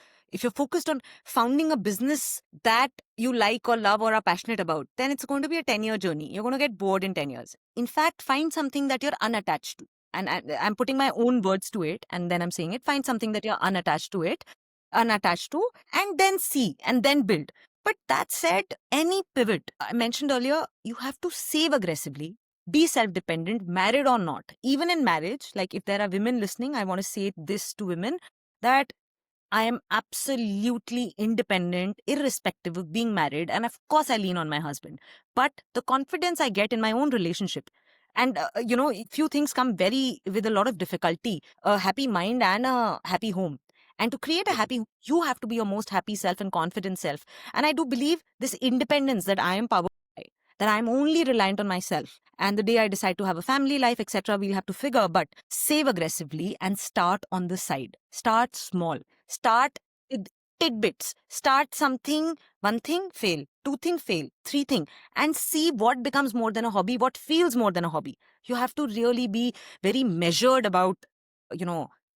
focused on founding a business that you like or love or are passionate about, then it's going to be a 10-year journey. You're going to get bored in 10 years. In fact, find something that you're unattached to. And I'm putting my own words to it, and then I'm saying it. Find something that you're unattached to, and then see, and then build. But that said, any pivot, I mentioned earlier, you have to save aggressively, be self dependent, married or not. Even in marriage, like if there are women listening, I want to say this to women that I am absolutely independent, irrespective of being married. And of course, I lean on my husband. But the confidence I get in my own relationship, and few things come very with a lot of difficulty, a happy mind and a happy home. And to create a happy home, you have to be your most happy self and confident self. And I do believe this independence that I am powered by, that I'm only reliant on myself. And the day I decide to have a family life, etc., we'll have to figure, but save aggressively and start on the side. Start small. Start with tidbits. Start something, one thing, fail, two thing, fail, three thing, and see what becomes more than a hobby, what feels more than a hobby. You have to really be very measured about,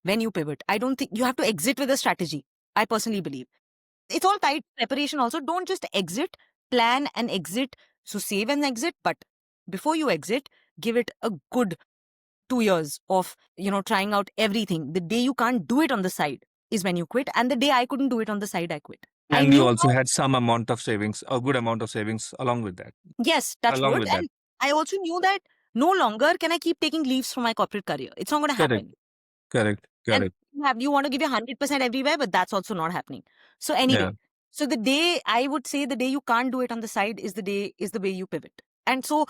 when you pivot. I don't think you have to exit with a strategy. I personally believe. It's all tied to preparation also. Don't just exit, plan and exit. So save and exit, but before you exit, give it a good 2 years of, trying out everything. The day you can't do it on the side is when you quit. And the day I couldn't do it on the side, I quit. I And you knew, also had some amount of savings, a good amount of savings along with that. yes, touch Along wood. with that. And I also knew that no longer can I keep taking leaves from my corporate career. It's not going to Correct. happen. Correct. And Correct. you want to give your 100% everywhere, but that's also not happening. So Yeah. anyway, so the day, I would say, the day you can't do it on the side is the way you pivot. And so,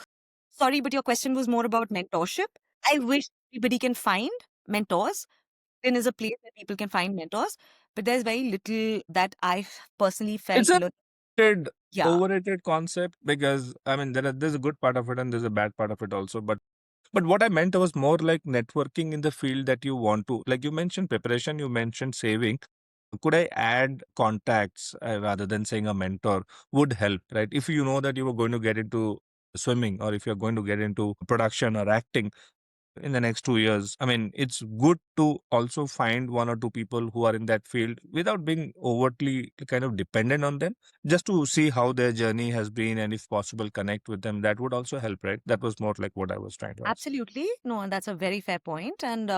sorry, but your question was more about mentorship. I wish everybody can find mentors. LinkedIn is a place where people can find mentors, but there's very little that I personally felt. It's a overrated, Yeah, overrated concept because I mean there's a good part of it and there's a bad part of it also. But what I meant was more like networking in the field that you want to. Like you mentioned preparation, you mentioned saving. Could I add contacts rather than saying a mentor would help, right? If you know that you were going to get into swimming or if you're going to get into production or acting in the next 2 years, I mean, it's good to also find one or two people who are in that field without being overtly kind of dependent on them, just to see how their journey has been and if possible connect with them. That would also help, right? That was more like what I was trying to ask. absolutely. No, and that's a very fair point. And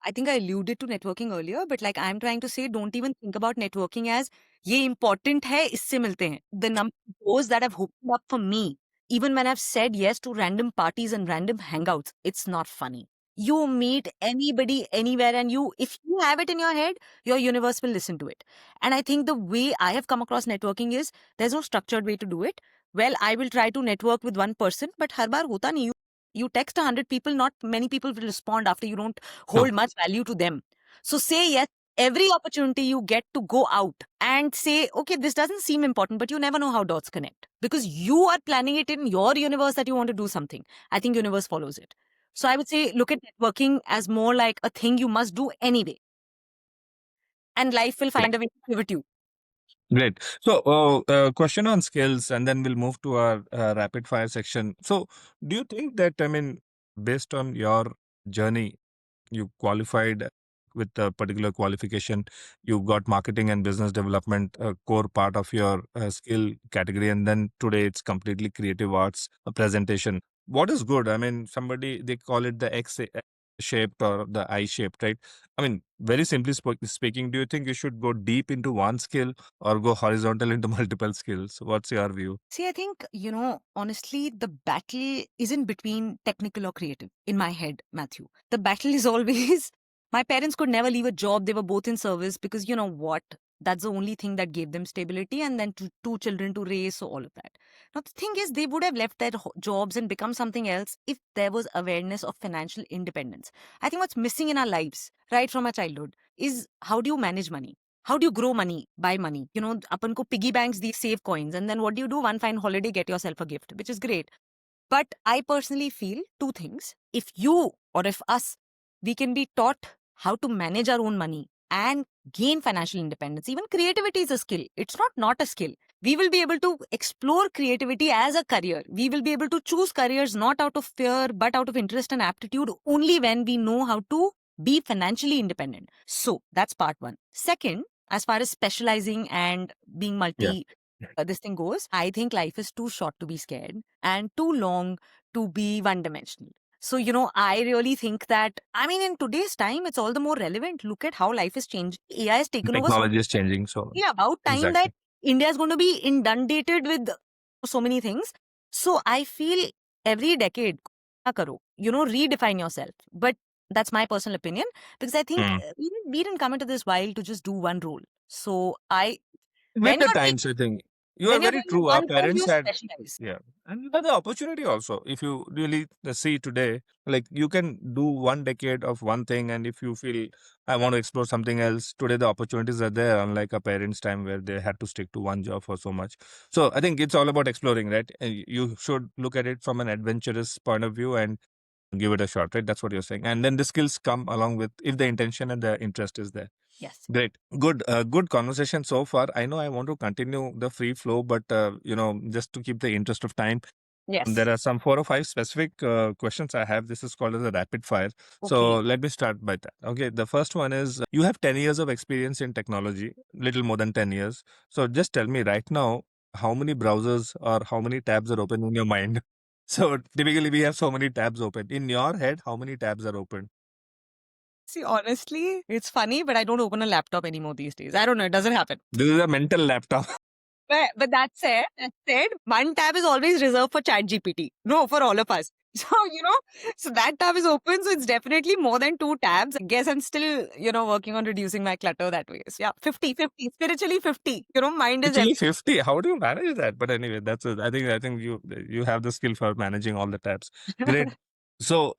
I think I alluded to networking earlier, but like I'm trying to say, don't even think about networking as ये important है, इससे मिलते हैं. The number of doors that have opened up for me, even when I've said yes to random parties and random hangouts, it's not funny. You meet anybody anywhere, and if you have it in your head, your universe will listen to it. And I think the way I have come across networking is there's no structured way to do it. Well, I will try to network with one person, but हर बार होता नहीं. You text 100 people, not many people will respond after you don't No. hold much value to them. So say yes every opportunity you get to go out and say, okay, this doesn't seem important, but you never know how dots connect because you are planning it in your universe that you want to do something. I think universe follows it. So I would say look at networking as more like a thing you must do anyway, and life will find a way to pivot you. Great. So, question on skills, and then we'll move to our rapid fire section. So, do you think that, I mean, based on your journey, you qualified with a particular qualification, you got marketing and business development, a core part of your skill category, and then today it's completely creative arts, a presentation. What is good? I mean, somebody, they call it the X shaped or the eye shaped, right? I mean, very simply speaking, do you think you should go deep into one skill or go horizontal into multiple skills? What's your view? See, I think, honestly, the battle isn't between technical or creative in my head, Matthew. The battle is always my parents could never leave a job. They were both in service because you know what? That's the only thing that gave them stability and then two children to raise, so all of that. Now, the thing is, they would have left their jobs and become something else if there was awareness of financial independence. I think what's missing in our lives, right from our childhood, is how do you manage money? How do you grow money? Buy money. Apan ko piggy banks, these save coins. And then what do you do? One fine holiday, get yourself a gift, which is great. But I personally feel two things. If you or if us, we can be taught how to manage our own money and gain financial independence. Even creativity is a skill. It's not a skill. We will be able to explore creativity as a career. We will be able to choose careers not out of fear, but out of interest and aptitude only when we know how to be financially independent. So that's part one. Second, as far as specializing and being Yeah. multi this thing goes, I think life is too short to be scared and too long to be one dimensional. So, I really think that, I mean, in today's time, it's all the more relevant. Look at how life is changing. AI has taken over so Technology is changing. So, yeah, about time that exactly. India is going to be inundated with so many things. So I feel every decade, redefine yourself. But that's my personal opinion because I think Hmm. we didn't come into this while to just do one role. So With when the you're doing times, I think you are when you're very doing true. Our one role, parents you had, specialize. yeah, and you have the opportunity also. If you really see today, like you can do one decade of one thing, and if you feel I want to explore something else, today the opportunities are there. Unlike our parents' time where they had to stick to one job for so much. So I think it's all about exploring, right? You should look at it from an adventurous point of view and give it a shot, right? That's what you're saying. And then the skills come along with if the intention and the interest is there. Yes. Great. Good conversation so far. I know I want to continue the free flow, but just to keep the interest of time, there Yes. are some 4 or 5 specific questions I have. This is called as a rapid fire. So Okay. let me start by that. Okay. The first one is you have 10 years of experience in technology, little more than 10 years. So just tell me right now, how many browsers or how many tabs are open in your mind? So typically we have so many tabs open. In your head, how many tabs are open? See, honestly, it's funny, but I don't open a laptop anymore these days. I don't know. It doesn't happen. This is a mental laptop. But that said, one tab is always reserved for ChatGPT. No, for all of us. So, so that tab is open. So it's definitely more than two tabs. I guess I'm still, working on reducing my clutter that way. So yeah, 50-50. Spiritually 50. Mind is Actually, everything. 50. How do you manage that? But anyway, that's it. I think you have the skill for managing all the tabs. Great. So,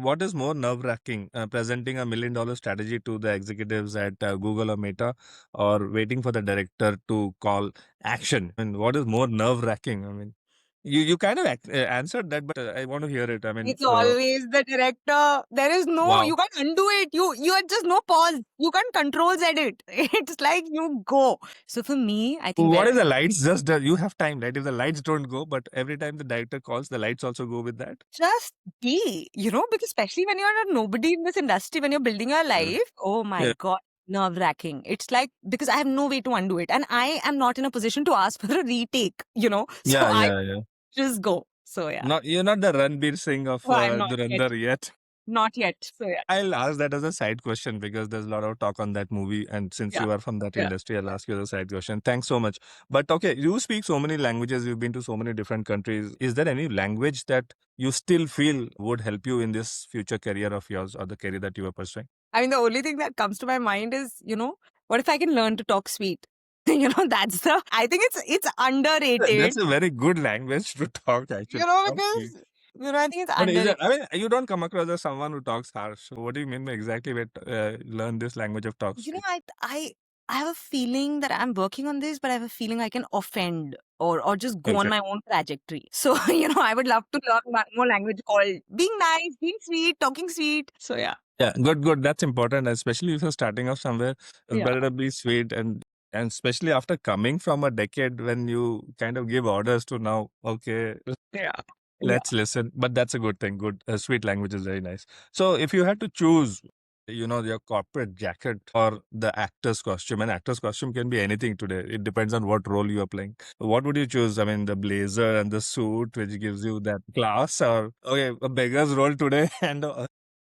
what is more nerve-wracking, presenting $1 million strategy to the executives at Google or Meta, or waiting for the director to call action? I mean, what is more nerve-wracking? I mean, you kind of answered that, but I want to hear it. I mean, It's always the director. There is no, wow. you can't undo it. You are just no pause. You can't control Z it. It's like you go. So for me, I think What where is the lights? Just you have time, right? If the lights don't go, but every time the director calls, the lights also go with that. just be, because especially when you're a nobody in this industry, when you're building your Yeah. life, oh my Yeah. God, nerve wracking. It's like, because I have no way to undo it. And I am not in a position to ask for a retake, So Yeah, I yeah, yeah. just go. So yeah. Not you're not the Ranbir Singh of Oh, I'm not yet. Dhurandhar yet. Not yet. So yeah. I'll ask that as a side question because there's a lot of talk on that movie, and since Yeah. you are from that Yeah. industry, I'll ask you the side question. Thanks so much. But okay, you speak so many languages. You've been to so many different countries. Is there any language that you still feel would help you in this future career of yours or the career that you are pursuing? I mean, the only thing that comes to my mind is, what if I can learn to talk sweet? I think it's underrated, That's a very good language to talk, actually. Okay. because, I think it's But is underrated. it, I mean, you don't come across as someone who talks harsh. So what do you mean by exactly with learn this language of talk You know, sweet? I have a feeling that I'm working on this, but I have a feeling I can offend or just go on Okay. my own trajectory. So, I would love to learn one more language called being nice, being sweet, talking sweet. So yeah. Yeah, good, good. That's important, especially if you're starting off somewhere. It's Yeah. better to be sweet and especially after coming from a decade when you kind of give orders to now, okay, Yeah. Yeah. let's listen. But that's a good thing. Good, sweet language is very nice. So if you had to choose, your corporate jacket or the actor's costume, and actor's costume can be anything today. It depends on what role you are playing. What would you choose? I mean, the blazer and the suit, which gives you that class, or okay, a beggar's role today, and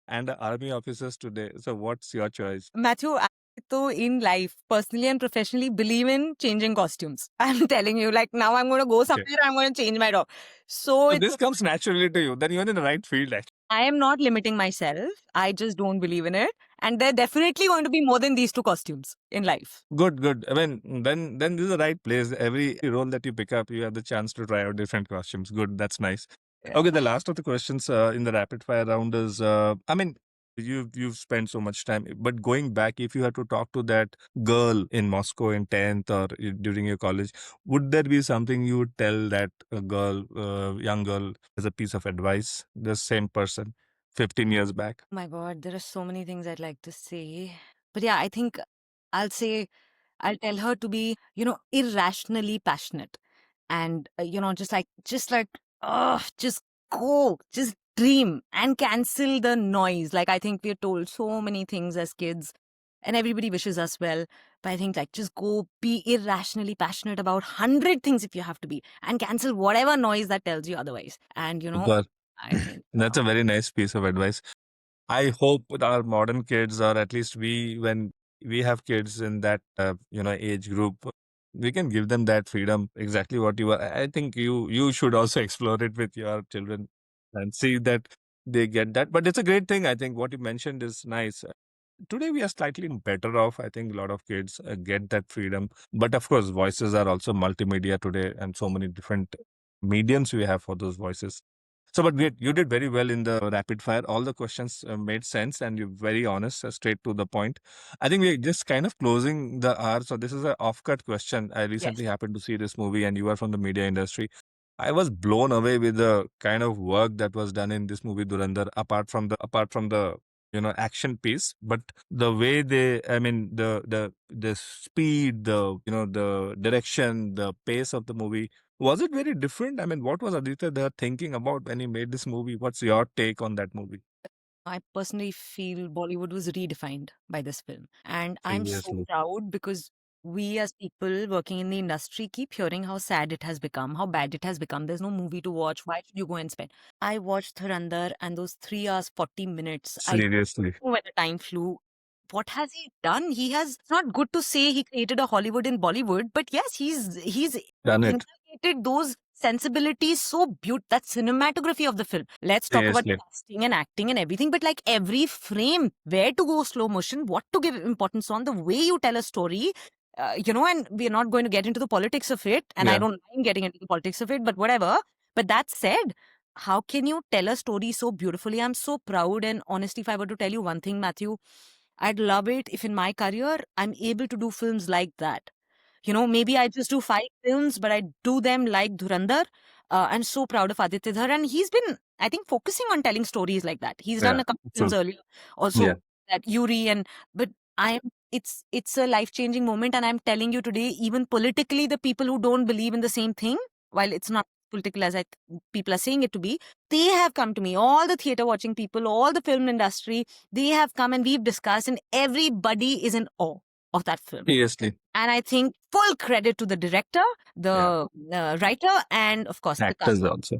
and army officers today. So what's your choice? Matthew, I so in life, personally and professionally, believe in changing costumes. I'm telling you, like now I'm going to go Okay. somewhere, I'm going to change my dog. So So it's this comes naturally to you. Then you're in the right field. I am not limiting myself. I just don't believe in it. And there definitely going to be more than these two costumes in life. Good, good. I mean, then this is the right place. Every role that you pick up, you have the chance to try out different costumes. Good, that's nice. Yeah. Okay, the last of the questions in the rapid fire round is, I mean, you've spent so much time, but going back, if you had to talk to that girl in Moscow in 10th or during your college, would there be something you would tell that girl, young girl, as a piece of advice? The same person, 15 years back. Oh my God, there are so many things I'd like to say. But yeah, I think I'll say, I'll tell her to be, irrationally passionate. And, just like, oh, just go, just dream and cancel the noise. Like, I think we're told so many things as kids and everybody wishes us well. But I think, like, just go be irrationally passionate about 100 things if you have to be and cancel whatever noise that tells you otherwise. And, Super. I think, That's a very nice piece of advice. I hope with our modern kids, or at least we, when we have kids in that age group, we can give them that freedom. Exactly what you are. I think you should also explore it with your children and see that they get that. But it's a great thing. I think what you mentioned is nice. Today we are slightly better off. I think a lot of kids get that freedom. But of course, voices are also multimedia today, and so many different mediums we have for those voices. So, but great, you did very well in the rapid fire. All the questions made sense, and you're very honest, straight to the point. I think we're just kind of closing the hour. So, this is an off-cut question. I yes. recently happened to see this movie, and you are from the media industry. I was blown away with the kind of work that was done in this movie Durandar, apart from the action piece, but the way they, I mean, the speed, the direction, the pace of the movie, was it very different? I mean, what was Aditya there thinking about when he made this movie? What's your take on that movie? I personally feel Bollywood was redefined by this film. And I'm so Seriously. proud because we as people working in the industry keep hearing how sad it has become, how bad it has become. There's no movie to watch. Why should you go and spend? I watched Thurandar and those 3 hours, 40 minutes. I Seriously. know where the time flew. What has he done? It's not good to say he created a Hollywood in Bollywood, but yes, he's Done it. inculcated those sensibilities so beautiful. That cinematography of the film. Let's talk about Seriously. casting and acting and everything, but like every frame, where to go slow motion, what to give importance on, the way you tell a story. And we're not going to get into the politics of it, and I Yeah. don't mind getting into the politics of it, but whatever. But that said, how can you tell a story so beautifully? I'm so proud, and honestly, if I were to tell you one thing, Matthew, I'd love it if in my career I'm able to do films like that. Maybe I just do 5 films, but I do them like Dhurandhar. I'm so proud of Aditya Dhar, and he's been, I think, focusing on telling stories like that. He's done Yeah. a couple films True. earlier, Yeah. also that Yuri, but I'm. It's a life changing moment, and I'm telling you today, even politically, the people who don't believe in the same thing, while it's not political as people are saying it to be, they have come to me. All the theater watching people, all the film industry, they have come and we've discussed, and everybody is in awe of that film. Seriously. And I think full credit to the director, Yeah. the writer, and of course the cast. Actors also.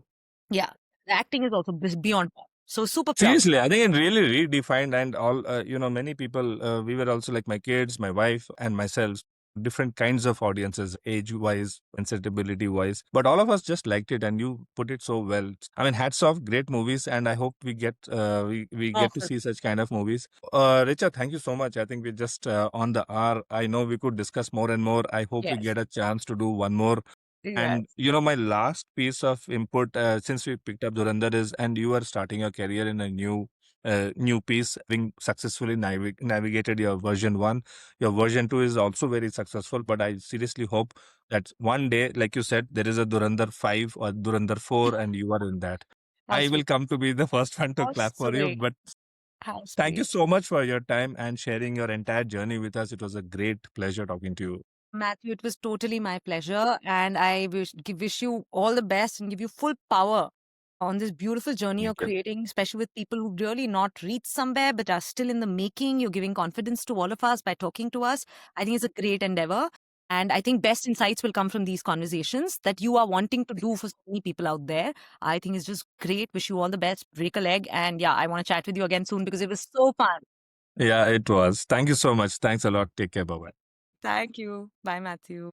Yeah, the acting is also beyond par. So super proud. Seriously, I think it really redefined, and all, many people, we were also like my kids, my wife, and myself, different kinds of audiences, age wise, sensibility wise. But all of us just liked it, and you put it so well. I mean, hats off, great movies, and I hope we get to Awesome. see such kind of movies. Richa, thank you so much. I think we're just on the hour. I know we could discuss more and more. I hope we Yes. get a chance to do one more. Yes. And my last piece of input, since we picked up Dhurandhar, is, and you are starting your career in a new piece, having successfully navigated your version one. Your version two is also very successful, but I seriously hope that one day, like you said, there is a Dhurandhar 5 or Dhurandhar 4, and you are in that. How I will sweet. come to be the first one to How clap for you. sweet. But How thank you sweet. so much for your time and sharing your entire journey with us. It was a great pleasure talking to you. Matthew, it was totally my pleasure. And I wish you all the best and give you full power on this beautiful journey you're Thank you. creating, especially with people who've really not reached somewhere but are still in the making. You're giving confidence to all of us by talking to us. I think it's a great endeavor. And I think best insights will come from these conversations that you are wanting to do for so many people out there. I think it's just great. Wish you all the best. Break a leg. And yeah, I want to chat with you again soon because it was so fun. Yeah, it was. Thank you so much. Thanks a lot. Take care. Bye bye. Thank you. Bye, Matthew.